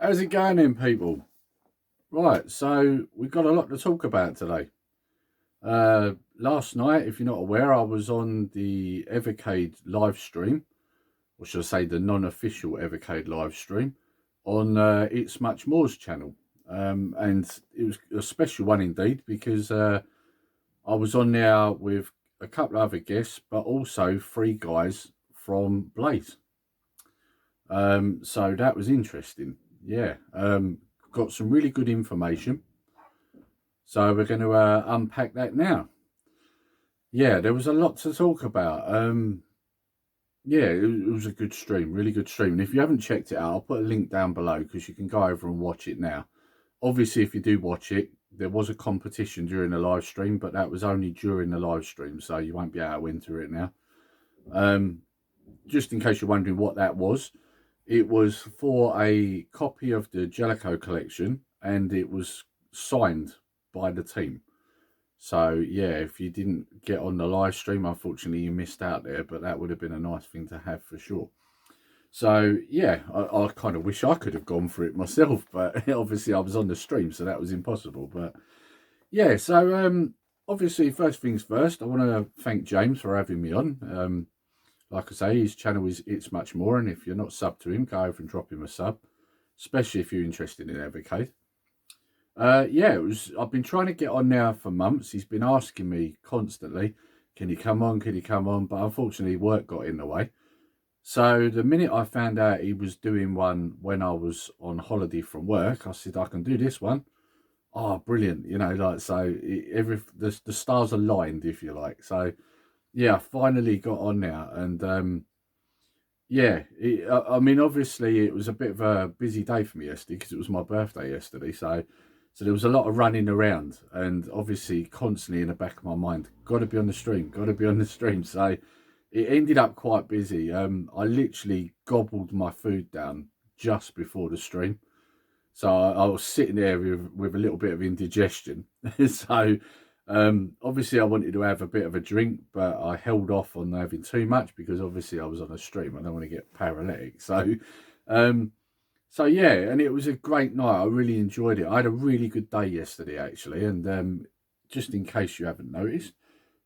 How's it going then, people? Right, so we've got a lot to talk about today. Last night, if you're not aware, I was on the Evercade live stream, or should I say the non-official Evercade live stream, on It's Much More's channel. And it was a special one indeed, because I was on there with a couple of other guests, but also three guys from Blaze. So that was interesting. Yeah. Got some really good information. So we're going to unpack that now. Yeah, there was a lot to talk about. Yeah, it was a good stream, really good stream. And if you haven't checked it out, I'll put a link down below because you can go over and watch it now. Obviously, if you do watch it, there was a competition during the live stream, but that was only during the live stream, so you won't be able to enter it now. Just in case you're wondering what that was, it was for a copy of the Jellicoe collection, and it was signed by the team. So yeah, if you didn't get on the live stream, unfortunately you missed out there, but that would have been a nice thing to have for sure. So yeah, I kind of wish I could have gone for it myself, but obviously I was on the stream, so that was impossible. But yeah, so obviously first things first, I want to thank James for having me on. Like I say, his channel is It's Much More, and if you're not subbed to him, go over and drop him a sub, especially if you're interested in Evercade. Yeah, I've been trying to get on now for months. He's been asking me constantly, can you come on, can you come on? But unfortunately, work got in the way. So the minute I found out he was doing one when I was on holiday from work, I said, I can do this one. Oh, brilliant. You know, like, so the stars aligned, if you like. So yeah, I finally got on now. And yeah, I mean, obviously it was a bit of a busy day for me yesterday because it was my birthday yesterday. So there was a lot of running around, and obviously constantly in the back of my mind, got to be on the stream, got to be on the stream. So it ended up quite busy. I literally gobbled my food down just before the stream. So I was sitting there with a little bit of indigestion. So obviously I wanted to have a bit of a drink, but I held off on having too much because obviously I was on a stream. I don't want to get paralytic. Um, so yeah, and it was a great night. I really enjoyed it. I had a really good day yesterday, actually. And just in case you haven't noticed,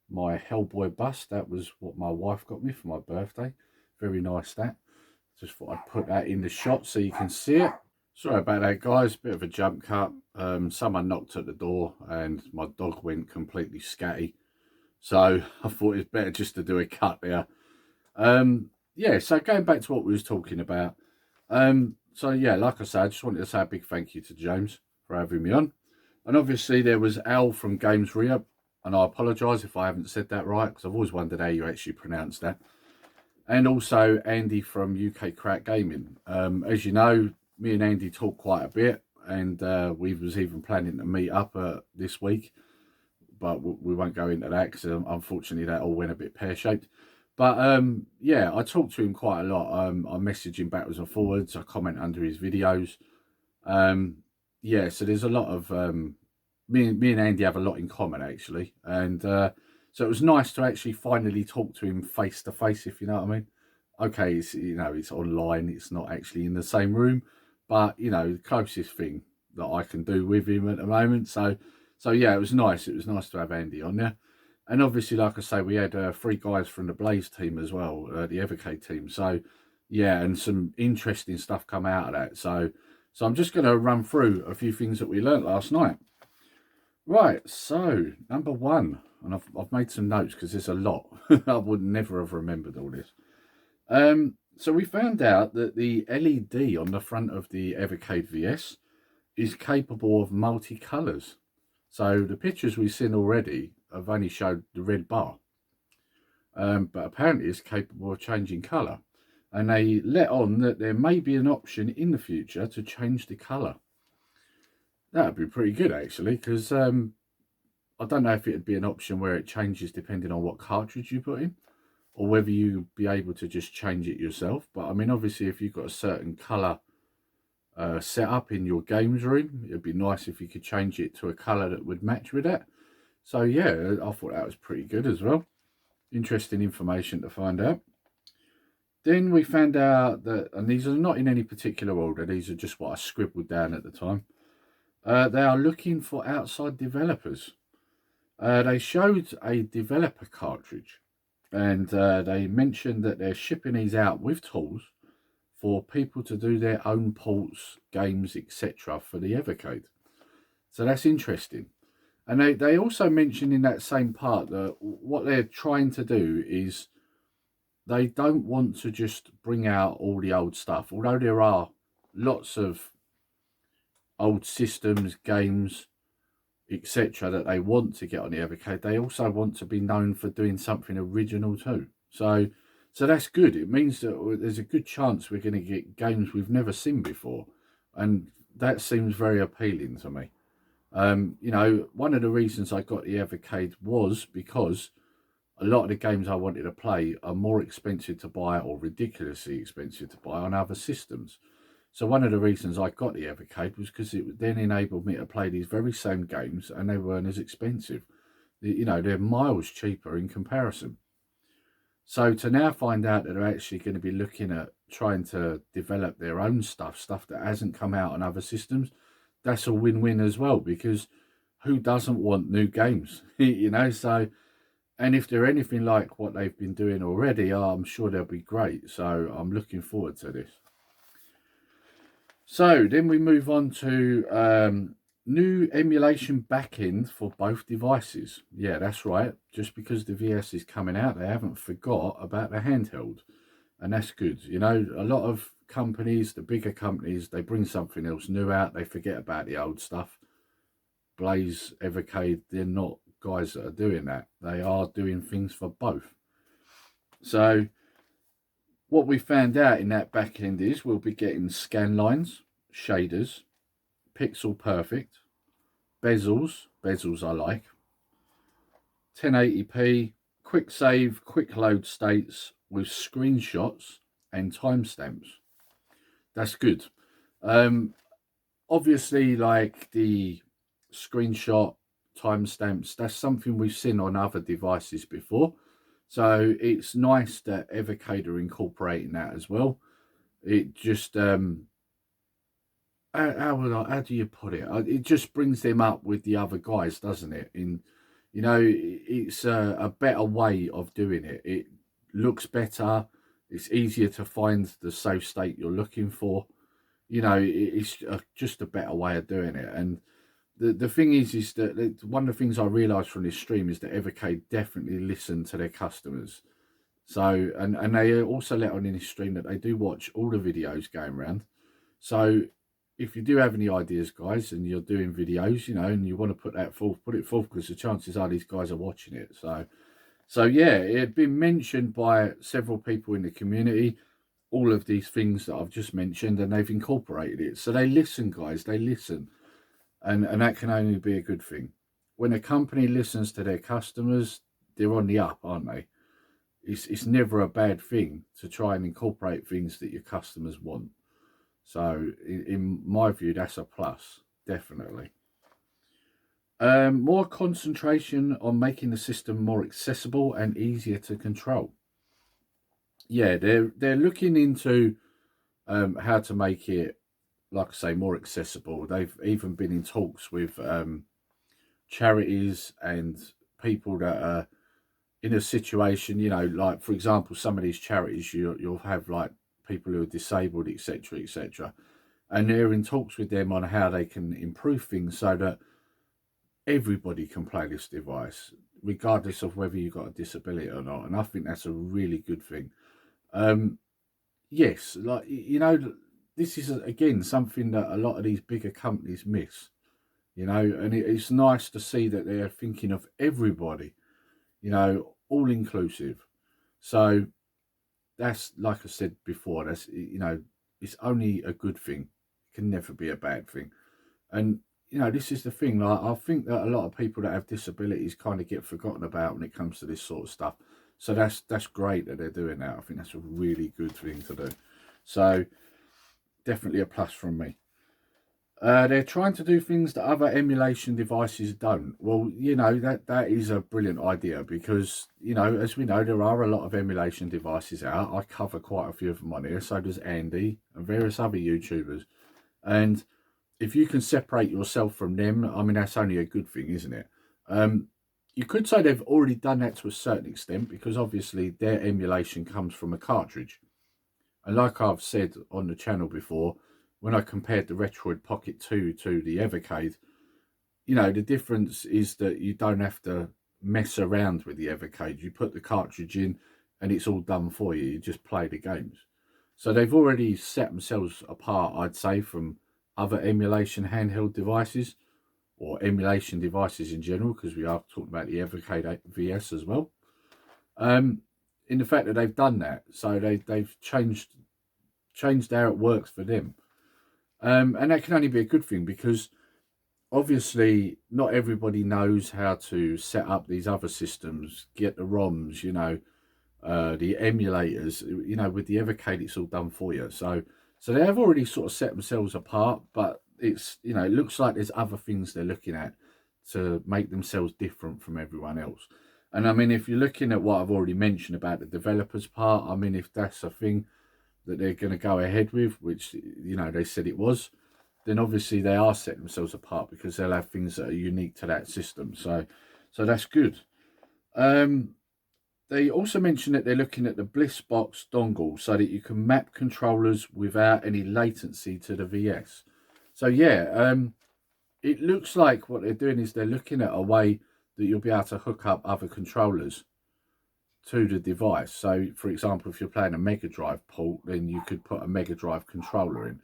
my Hellboy bust, that was what my wife got me for my birthday. Very nice, that. Just thought I'd put that in the shot so you can see it. Sorry about that, guys. Bit of a jump cut. Someone knocked at the door and my dog went completely scatty. So I thought it's better just to do a cut there. Yeah, so going back to what we was talking about. So yeah, like I said, I just wanted to say a big thank you to James for having me on. And obviously there was Al from Games Rehab, and I apologise if I haven't said that right, because I've always wondered how you actually pronounce that. And also Andy from UK Crack Gaming. As you know, me and Andy talk quite a bit, and we was even planning to meet up this week, but we won't go into that because unfortunately that all went a bit pear-shaped. But yeah, I talk to him quite a lot. I message him backwards and forwards. I comment under his videos. Yeah, so there's a lot of me and Andy have a lot in common actually, and so it was nice to actually finally talk to him face to face, if you know what I mean. Okay, it's, it's online. It's not actually in the same room, but the closest thing that I can do with him at the moment. So yeah, it was nice. It was nice to have Andy on there. And obviously, like I say, we had three guys from the Blaze team as well, the Evercade team. So, yeah, and some interesting stuff come out of that. So I'm just going to run through a few things that we learnt last night. Right, so number one, and I've made some notes because there's a lot. I would never have remembered all this. So we found out that the LED on the front of the Evercade VS is capable of multicolours. So the pictures we've seen already have only showed the red bar, but apparently it's capable of changing colour. And they let on that there may be an option in the future to change the colour. That would be pretty good actually, because I don't know if it would be an option where it changes depending on what cartridge you put in, or whether you'd be able to just change it yourself. But I mean, obviously, if you've got a certain colour set up in your games room, it'd be nice if you could change it to a colour that would match with that. So yeah, I thought that was pretty good as well. Interesting information to find out. Then we found out that, and these are not in any particular order, these are just what I scribbled down at the time. They are looking for outside developers. They showed a developer cartridge, and they mentioned that they're shipping these out with tools for people to do their own ports, games, etc. for the Evercade. So that's interesting. And they also mentioned in that same part that what they're trying to do is they don't want to just bring out all the old stuff, although there are lots of old systems, games, etc. that they want to get on the Evercade. They also want to be known for doing something original too. So that's good. It means that there's a good chance we're going to get games we've never seen before, and that seems very appealing to me. You know, one of the reasons I got the Evercade was because a lot of the games I wanted to play are more expensive to buy or ridiculously expensive to buy on other systems. So one of the reasons I got the Evercade was because it then enabled me to play these very same games, and they weren't as expensive. You know, they're miles cheaper in comparison. So to now find out that they're actually going to be looking at trying to develop their own stuff that hasn't come out on other systems, that's a win-win as well, because who doesn't want new games? You know, so, and if they're anything like what they've been doing already, I'm sure they'll be great. So I'm looking forward to this. So then we move on to new emulation backend for both devices. Yeah, that's right. Just because the VS is coming out, they haven't forgot about the handheld. And that's good. You know, a lot of companies, the bigger companies, they bring something else new out. They forget about the old stuff. Blaze, Evercade, they're not guys that are doing that. They are doing things for both. So what we found out in that back end is we'll be getting scan lines, shaders, pixel perfect, bezels I like, 1080p, quick save, quick load states with screenshots and timestamps. That's good. Obviously, like the screenshot timestamps, that's something we've seen on other devices before. So it's nice that Evercade are incorporating that as well. It just how do you put it? It just brings them up with the other guys, doesn't it? In, you know, it's a better way of doing it. It looks better. It's easier to find the save state you're looking for. You know, it's just a better way of doing it. And the thing is that one of the things I realised from this stream is that Evercade definitely listen to their customers. So, and they also let on in this stream that they do watch all the videos going around. So if you do have any ideas, guys, and you're doing videos, you know, and you want to put that forth, put it forth, because the chances are these guys are watching it. So yeah, it had been mentioned by several people in the community, all of these things that I've just mentioned, and they've incorporated it. So they listen, guys, they listen. And that can only be a good thing. When a company listens to their customers, they're on the up, aren't they? It's never a bad thing to try and incorporate things that your customers want. So in my view, that's a plus, definitely. More concentration on making the system more accessible and easier to control. Yeah, they're looking into how to make it, like I say, more accessible. They've even been in talks with charities and people that are in a situation, you know, like, for example, some of these charities, you'll have like people who are disabled, etc., etc., and they're in talks with them on how they can improve things so that everybody can play this device, regardless of whether you've got a disability or not. And I think that's a really good thing. Yes, like, you know, this is again something that a lot of these bigger companies miss, you know, and it's nice to see that they're thinking of everybody, you know, all inclusive. So that's, like I said before, that's, you know, it's only a good thing. It can never be a bad thing. And, you know, this is the thing, like, I think that a lot of people that have disabilities kind of get forgotten about when it comes to this sort of stuff. So that's great that they're doing that. I think that's a really good thing to do. So definitely a plus from me. They're trying to do things that other emulation devices don't. Well, you know, that is a brilliant idea because, you know, as we know, there are a lot of emulation devices out. I cover quite a few of them on here. So does Andy and various other YouTubers. And if you can separate yourself from them, I mean, that's only a good thing, isn't it? Um, you could say they've already done that to a certain extent because obviously their emulation comes from a cartridge. And like I've said on the channel before, when I compared the Retroid Pocket 2 to the Evercade, you know, the difference is that you don't have to mess around with the Evercade. You put the cartridge in and it's all done for you. You just play the games. So they've already set themselves apart, I'd say, from other emulation handheld devices or emulation devices in general, because we are talking about the Evercade VS as well. In the fact that they've done that, so they've changed how it works for them, and that can only be a good thing because obviously not everybody knows how to set up these other systems, get the ROMs, you know, the emulators. You know, with the Evercade, it's all done for you. So they have already sort of set themselves apart, but it's, you know, it looks like there's other things they're looking at to make themselves different from everyone else. And I mean, if you're looking at what I've already mentioned about the developers part, I mean, if that's a thing that they're going to go ahead with, which, you know, they said it was, then obviously they are setting themselves apart because they'll have things that are unique to that system. So that's good. Um, they also mentioned that they're looking at the BlissBox dongle so that you can map controllers without any latency to the VS. So yeah, it looks like what they're doing is they're looking at a way that you'll be able to hook up other controllers to the device. So, for example, if you're playing a Mega Drive port, then you could put a Mega Drive controller in.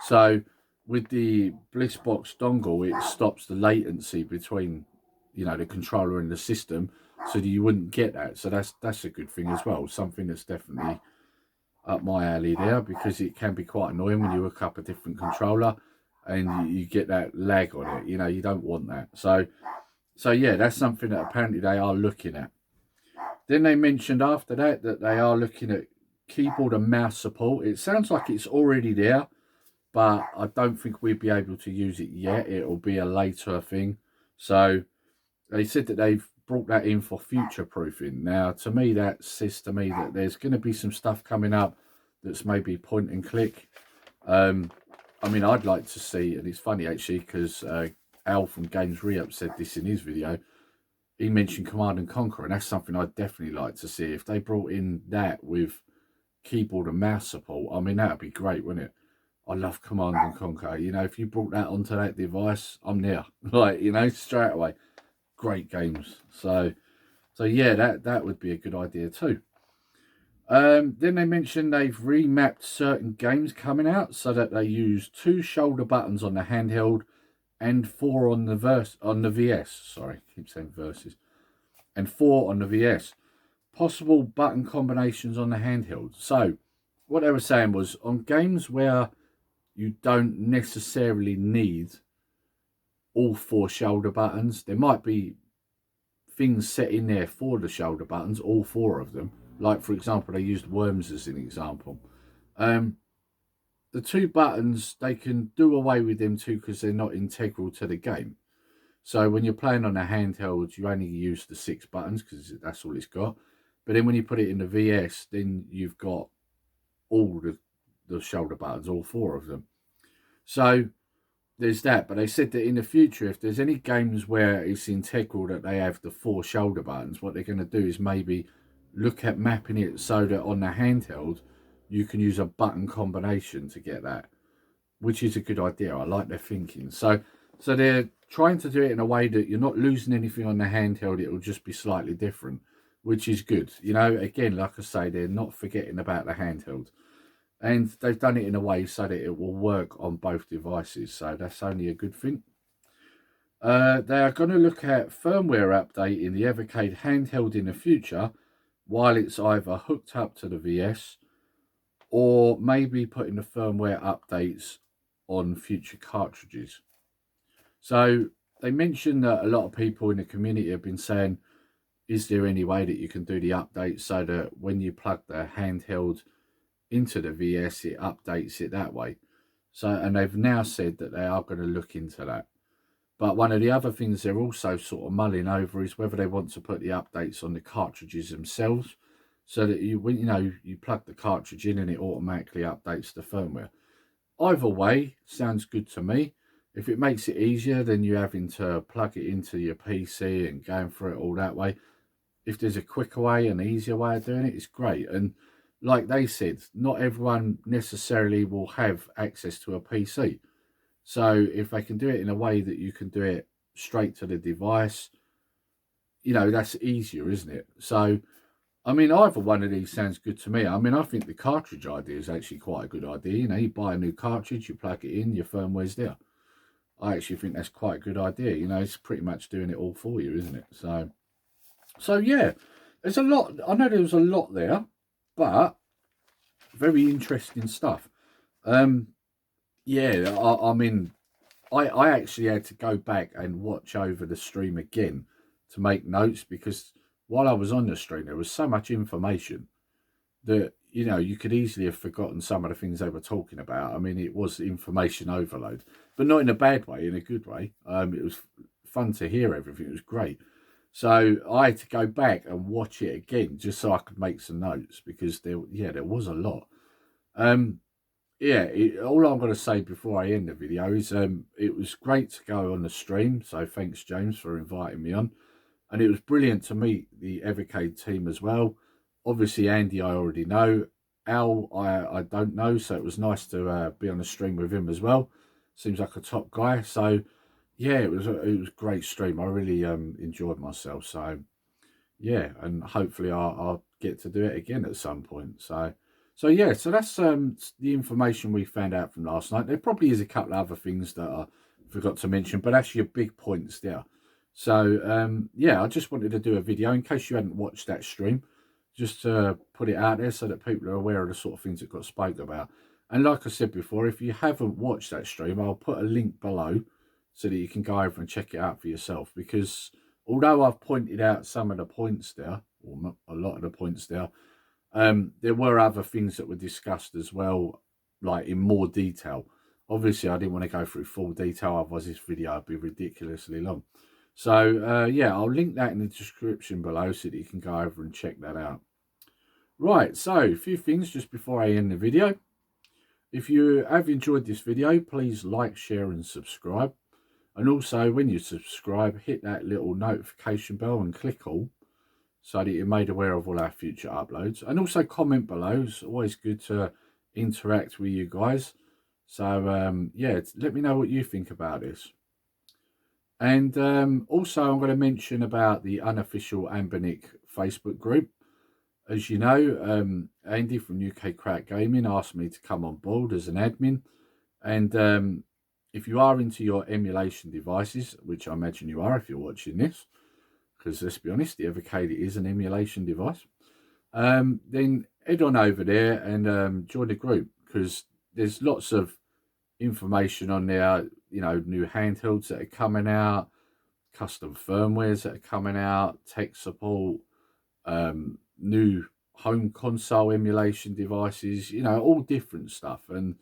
So, with the BlissBox dongle, it stops the latency between, you know, the controller and the system, so that you wouldn't get that. So that's a good thing as well. Something that's definitely up my alley there because it can be quite annoying when you hook up a different controller and you get that lag on it. You know, you don't want that. So yeah, that's something that apparently they are looking at. Then they mentioned after that that they are looking at keyboard and mouse support. It sounds like it's already there, but I don't think we'd be able to use it yet. It'll be a later thing. So they said that they've brought that in for future proofing. Now, to me, that says to me that there's going to be some stuff coming up that's maybe point and click. I mean, I'd like to see, and it's funny actually because Al from Games Re-Up said this in his video. He mentioned Command and Conquer, and that's something I'd definitely like to see. If they brought in that with keyboard and mouse support, I mean, that would be great, wouldn't it? I love Command and Conquer. You know, if you brought that onto that device, I'm there. Like, you know, straight away. Great games. So yeah, that would be a good idea too. Then they mentioned they've remapped certain games coming out so that they use 2 shoulder buttons on the handheld and 4 on the VS. Sorry, I keep saying versus. And 4 on the VS. Possible button combinations on the handheld. So what they were saying was on games where you don't necessarily need all 4 shoulder buttons, there might be things set in there for the shoulder buttons, all 4 of them. Like, for example, they used worms as an example. The 2 buttons, they can do away with them too because they're not integral to the game. So when you're playing on a handheld, you only use the 6 buttons because that's all it's got. But then when you put it in the VS, then you've got all the shoulder buttons, all 4 of them. So there's that. But they said that in the future, if there's any games where it's integral that they have the 4 shoulder buttons, what they're going to do is maybe look at mapping it so that on the handheld, you can use a button combination to get that, which is a good idea. I like their thinking. So they're trying to do it in a way that you're not losing anything on the handheld. It will just be slightly different, which is good. You know, again, like I say, they're not forgetting about the handheld. And they've done it in a way so that it will work on both devices. So that's only a good thing. They are going to look at firmware update in the Evercade handheld in the future while it's either hooked up to the VS or maybe putting the firmware updates on future cartridges. So they mentioned that a lot of people in the community have been saying, is there any way that you can do the update so that when you plug the handheld into the VS, it updates it that way? So, and they've now said that they are going to look into that. But one of the other things they're also sort of mulling over is whether they want to put the updates on the cartridges themselves, so that you plug the cartridge in and it automatically updates the firmware. Either way sounds good to me. If it makes it easier than you having to plug it into your PC and going through it all that way, if there's a quicker way, an easier way of doing it, it's great. And like they said, not everyone necessarily will have access to a PC. So if they can do it in a way that you can do it straight to the device, that's easier, isn't it? So, I mean, either one of these sounds good to me. I mean, I think the cartridge idea is actually quite a good idea. You buy a new cartridge, you plug it in, your firmware's there. I actually think that's quite a good idea. It's pretty much doing it all for you, isn't it? So yeah, there's a lot. I know there was a lot there, but very interesting stuff. Yeah, I mean, I actually had to go back and watch over the stream again to make notes, because while I was on the stream, there was so much information that, you could easily have forgotten some of the things they were talking about. I mean, it was information overload, but not in a bad way, in a good way. It was fun to hear everything. It was great. So I had to go back and watch it again just so I could make some notes, because there was a lot. All I'm going to say before I end the video is it was great to go on the stream. So thanks, James, for inviting me on. And it was brilliant to meet the Evercade team as well. Obviously, Andy, I already know. Al, I don't know. So it was nice to be on the stream with him as well. Seems like a top guy. So, yeah, it was a great stream. I really enjoyed myself. So, yeah, and hopefully I'll get to do it again at some point. So yeah, so that's the information we found out from last night. There probably is a couple of other things that I forgot to mention, but that's your big points there. So yeah, I just wanted to do a video in case you hadn't watched that stream, just to put it out there so that people are aware of the sort of things that got spoke about. And like I said before, if you haven't watched that stream, I'll put a link below so that you can go over and check it out for yourself. Because although I've pointed out some of the points there, or not a lot of the points there were other things that were discussed as well, like in more detail. Obviously, I didn't want to go through full detail, otherwise this video would be ridiculously long. So, yeah, I'll link that in the description below so that you can go over and check that out. Right, so a few things just before I end the video. If you have enjoyed this video, please like, share and subscribe. And also, when you subscribe, hit that little notification bell and click all, so that you're made aware of all our future uploads. And also comment below. It's always good to interact with you guys. So, yeah, let me know what you think about this. And also, I'm going to mention about the Unofficial Anbernic Facebook group. As you know, Andy from UK Crack Gaming asked me to come on board as an admin. And if you are into your emulation devices, which I imagine you are if you're watching this, because let's be honest, the Evercade is an emulation device, then head on over there and join the group, because there's lots of information on there, new handhelds that are coming out, custom firmwares that are coming out, tech support, new home console emulation devices, all different stuff. And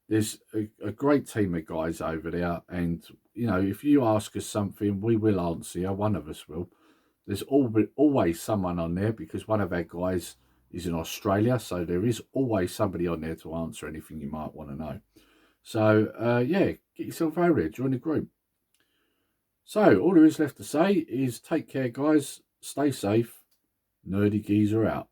there's a great team of guys over there, and if you ask us something, we will answer you. One of us will. There's always someone on there, because one of our guys is in Australia, so there is always somebody on there to answer anything you might want to know. So yeah, get yourself over here, join the group. So all there is left to say is take care, guys, stay safe, Nerdy Geezer out.